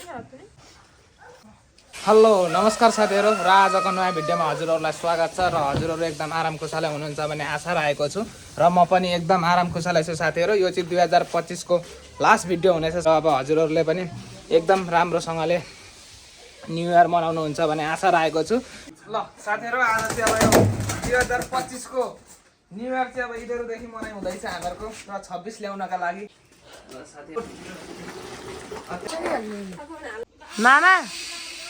Hello नमस्कार साथीहरु र आजको नयाँ भिडियोमा हजुरहरुलाई स्वागत छ र हजुरहरु एकदम आराम खुशालै हुनुहुन्छ भन्ने आशा राखेको छु र म पनि एकदम आराम खुशालै छु साथीहरु। यो चाहिँ 2025 को लास्ट भिडियो हुनेछ। अब हजुरहरुले पनि एकदम राम्रोसँगले न्यू इयर मनाउनुहुन्छ भन्ने आशा राखेको छु। ल साथीहरु आज चाहिँ अब यो 2025 को न्यू इयर चाहिँ अब इधरदेखि मनाइ हुँदैछ हामीहरुको र 26 ल्याउनका लागि। ल साथीहरु मामा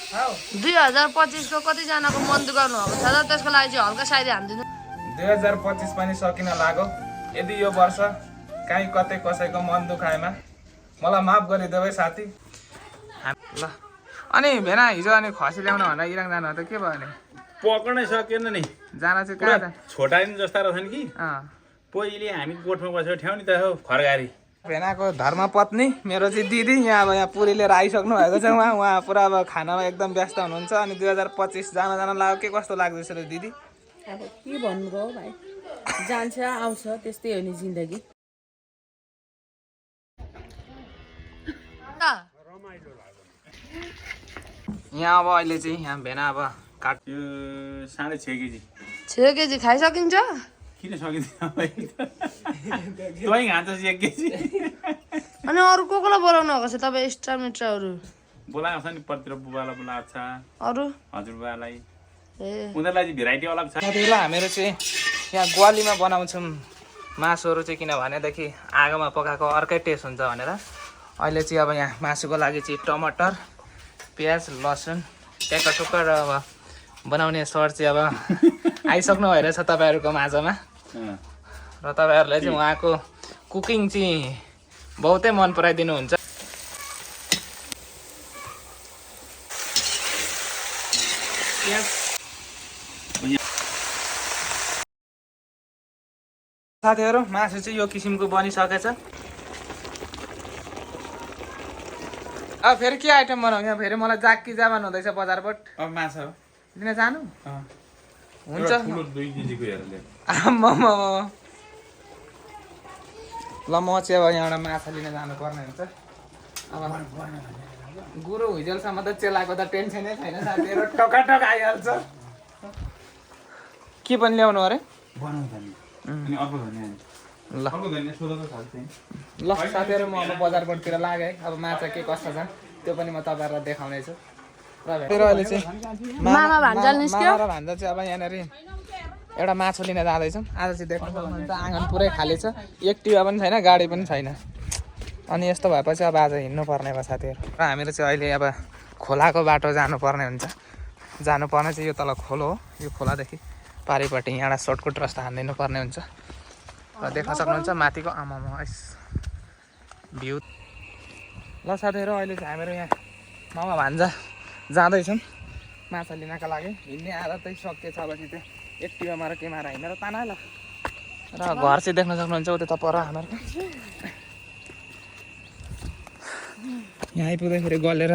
2025 को कतिजनाको मन दुःख गर्नुभएको छ र त्यसको लागि चाहिँ हल्का साइड हान्दिनु। 2025 पनि सकिन लाग्यो। यदि यो वर्ष काहीँ कतै कसैको मन दुखाएमा मलाई माफ गरिदेऊ है साथी। ल अनि भेना हिजो अनि खसी ल्याउन भनेर इराङ जानु त के भयो नि? पक्नै सकेन नि। जान चाहिँ कहाँ त? छोटाइनु जस्ता रहेछन् कि पहिले हामी गोठमा बसेर ठ्याउनी त हो खरगारी। भेनाको धर्मपत्नी मेरो चाहिँ दिदी यहाँ अब यहाँ पुरी लिएर आइसक्नु भएको छ। उहाँ पुरा अब खानामा एकदम व्यस्त हुनुहुन्छ। अनि 2025 जान लाग्यो के कस्तो लाग्दैछ र दिदी? अब के भन्नु र भाइ, जान्छ आउँछ त्यस्तै हो नि जिन्दगी। यहाँ अब अहिले चाहिँ यहाँ भेना अब काट यो 6.5 केजी 6 केजी खाइसकिन्छ? किन सकिँदैन तै खान्छस् 1 केजी। अनि अरू कोलाई बोलाउनु भएको छ तपाईँ? एक्स्ट्रा मित्रहरू बोलाएको छ नि, पतिर बुबालाई बोलाएको छ, अरू हजुरबालाई, ए उनीहरूलाई चाहिँ भेराइटी अलग छ। साथीहरु हामीहरू चाहिँ यहाँ ग्वालीमा बनाउँछौँ मासुहरू चाहिँ, किनभनेदेखि आगोमा पकाएको अर्कै टेस्ट हुन्छ भनेर। अहिले चाहिँ अब यहाँ मासुको लागि चाहिँ टमाटर, प्याज, लसुन ट्याक्क र अब बनाउने सर चाहिँ अब आइसक्नु भइरहेछ तपाईँहरूको माझमा। र तपाईँहरूले चाहिँ उहाँको कुकिङ चाहिँ बहुतै मन पराइदिनुहुन्छ। साथीहरु मासु चाहिँ यो किसिमको बनिसकेछ। अब फेरि के आइटम बनाऊ? यहाँ फेरि मलाई जाक्की जाबान हुँदैछ बजारबाट। अब माछा हो लिन जानु हुन्छ? 2 केजीको हेरले आम्मामा ल म चाहिँ अब यहाँबाट माछा लिन जानुपर्ने हुन्छ। अब गुरु हुइजेलसम्म त चेलाको त टेन्सनै छैन साथीहरु, टकाटक आइहाल्छ। के पनि ल्याउनु अरे? बनाउँदा नि अनि अर्को धनिया ल अर्को धनिया सोधा त खाल्छ। ल साथीहरु म अब बजारकोतिर लागेँ। अब माछा के कस्ता छन् त्यो पनि म तपाईँहरूलाई देखाउने छु। र अहिले चाहिँ मामा भान्जा निस्क्यो। मामा र भान्जा चाहिँ अब यहाँनिर एउटा माछा लिन जाँदैछौँ। आज चाहिँ देख्नु सक्नुहुन्छ आँगन पुरै खाली छ, एक्टिभा पनि छैन, गाडी पनि छैन। अनि यस्तो भएपछि अब आज हिँड्नु पर्ने भयो साथीहरु। र हामीहरू चाहिँ अहिले अब खोलाको बाटो जानुपर्ने हुन्छ। जानुपर्ने चाहिँ यो तल खोलो हो, यो खोलादेखि पारिपट्टि यहाँबाट सर्टकट रस्ता हान्दिनु पर्ने हुन्छ। र देख्न सक्नुहुन्छ माथिको आमामा भ्यू। ल साथीहरु अहिले चाहिँ हामीहरू यहाँ मामा भान्जा जाँदैछौँ माछा लिनका लागि। हिँड्ने आदतै सकिएछ अब चाहिँ त्यो एक्टिभामा र केमा हिँडेर ताना ल। र घर चाहिँ देख्न सक्नुहुन्छ उता पर हामीहरूको। यहाँ आइपुग्दाखेरि गलेर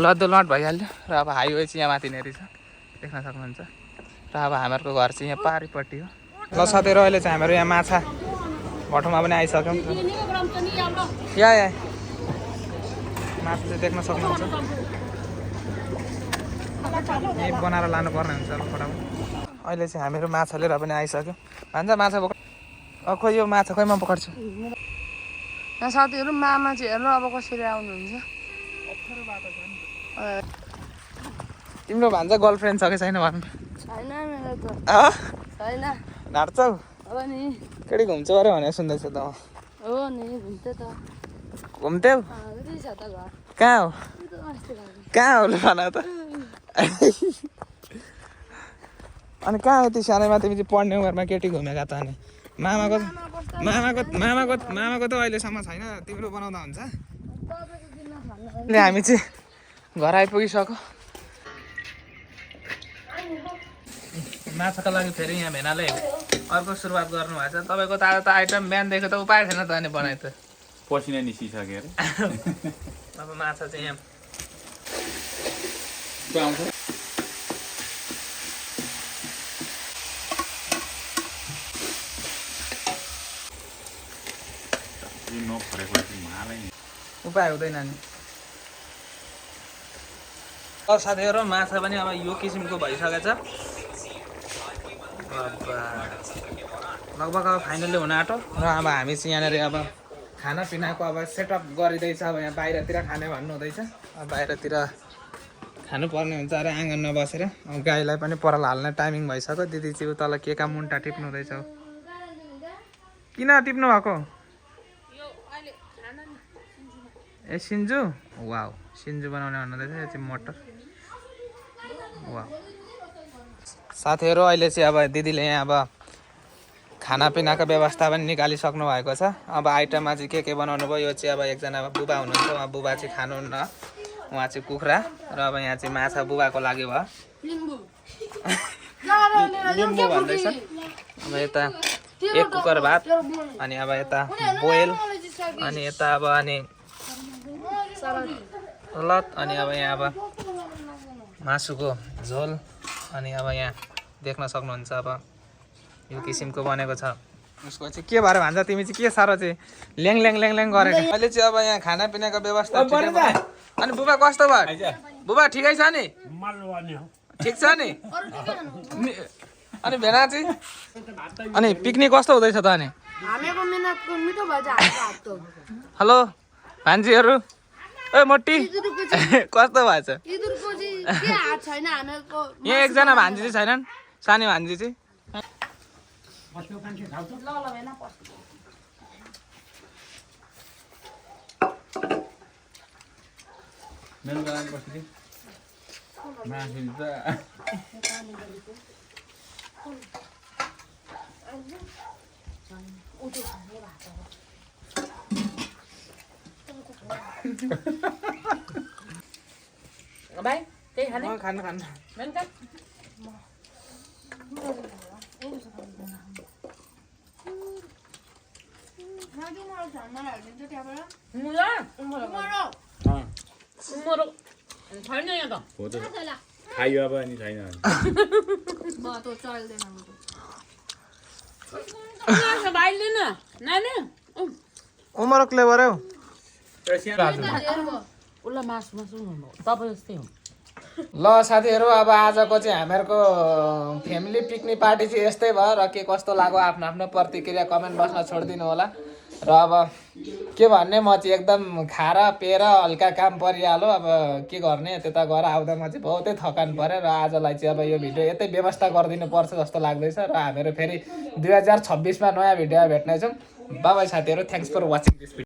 लद्दुलट भइहाल्यो। र अब हाइवे चाहिँ यहाँ माथिनेरि छ देख्न सक्नुहुन्छ। र अब हामीहरूको घर चाहिँ यहाँ पारिपट्टि हो। ल साथीहरु अहिले चाहिँ हामीहरू यहाँ माछा भटौमा पनि आइसक्यौँ। या माछा चाहिँ देख्न सक्नुहुन्छ, यही बनाएर लानुपर्ने हुन्छ अब फटाफट। अहिले चाहिँ हामीहरू माछा लिएर पनि आइसक्यौँ। भान्जा माछा पक्र खोइ यो माछा खोइ म पक्र्छु। यहाँ साथीहरू मामा चाहिँ हेर्नु अब कसरी आउनुहुन्छ। तिम्रो भान्जा गर्लफ्रेन्ड छ कि छैन भन्नु? छैन मेरो त छैन। ढाँट्छौ? हो नि। केटी घुम्छौ अरे भनेर सुन्दैछु त। हो नि घुम्थ्यो त। घुम्थ्यौ? छ त घर। कहाँ हो? कहाँ हो भन त? अनि कहाँ हो त्यो सानैमा तिमी चाहिँ पढ्ने उमेरमा केटी घुमेका त? अनि मामाको त अहिलेसम्म छैन, तिम्रो बनाउँदा हुन्छ। हामी चाहिँ घर आइपुगिसक्यो। माछाको लागि फेरि यहाँ भेनाले अर्को सुरुवात गर्नुभएको छ। तपाईँको त आज त आइटम बिहानदेखि त उपाय छैन त अनि बनाइ त। पसिना निस्किसक्यो अरे। अब माछा चाहिँ यहाँ नफरेको उपाय हुँदैन नि। साथीहरू माछा पनि अब यो किसिमको भइसकेछ लगभग अब फाइनल्ली हुन आँटो र अब हामी चाहिँ यहाँनिर अब खानापिनाको अब सेटअप गरिँदैछ अब यहाँ बाहिरतिर खाने भन्नु हुँदैछ अब बाहिरतिर खानुपर्ने हुन्छ अरे आँगनमा बसेर अब गाईलाई पनि पराल हाल्ने टाइमिङ भइसक्यो दिदी चाहिँ तल के का मुन्टा टिप्नु हुँदैछ किन टिप्नु भएको ए सिन्जु वाउ सिन्जु बनाउने भन्नुहुँदैछ यो चाहिँ मटर वाउ साथीहरू अहिले चाहिँ अब दिदीले यहाँ अब खानापिनाको व्यवस्था पनि निकालिसक्नु भएको छ अब आइटममा चाहिँ के बनाउनु भयो यो चाहिँ अब एकजना बुबा हुनुहुन्छ उहाँ बुबा चाहिँ खानुहुन्न उहाँ चाहिँ कुखुरा र अब यहाँ चाहिँ माछा बुबाको लागि भयो लिम्बू भन्दैछ अब यता एक कुकर भात अनि अब यता बोइल अनि यता अब अनि सलाद अनि अब यहाँ अब मासुको झोल अनि अब यहाँ देख्न सक्नुहुन्छ अब यो किसिमको बनेको छ उसको चाहिँ के भएर भन्छ तिमी चाहिँ के साह्रो चाहिँ ल्याङ ल्याङ ल्याङ ल्याङ गरेको अहिले चाहिँ अब यहाँ खानापिनाको व्यवस्था अनि बुबा कस्तो भयो बुबा ठिकै छ नि ठिक छ नि अनि भेना चाहिँ अनि पिकनिक कस्तो हुँदैछ त अनि हेलो भान्जीहरू ओ मोटी कस्तो भएछ यहाँ एकजना भान्जी चाहिँ छैनन् सानो भान्जी चाहिँ भाइ त्यही खाने खानु खानु छैन यहाँ त खायो अब अनि छैन भाइले न नानी उमरकले गऱ्यौ उसलाई मासु तपाईँ जस्तै हो ल साथीहरू अब आजको चाहिँ हामीहरूको फ्यामिली पिकनिक पार्टी चाहिँ यस्तै भयो र के कस्तो लाग्यो आफ्नो आफ्नो प्रतिक्रिया कमेन्ट बक्समा छोडिदिनु होला र अब के भन्ने म चाहिँ एकदम खाएर पिएर हल्का काम परिहाल्यो अब के गर्ने त्यता गएर आउँदा म चाहिँ बहुतै थकान पऱ्यो र आजलाई चाहिँ अब यो भिडियो यतै व्यवस्था गरिदिनु पर्छ जस्तो लाग्दैछ र हामीहरू फेरि 2026मा नयाँ भिडियो भेट्नेछौँ बाइ बाइ साथीहरू thanks for watching this video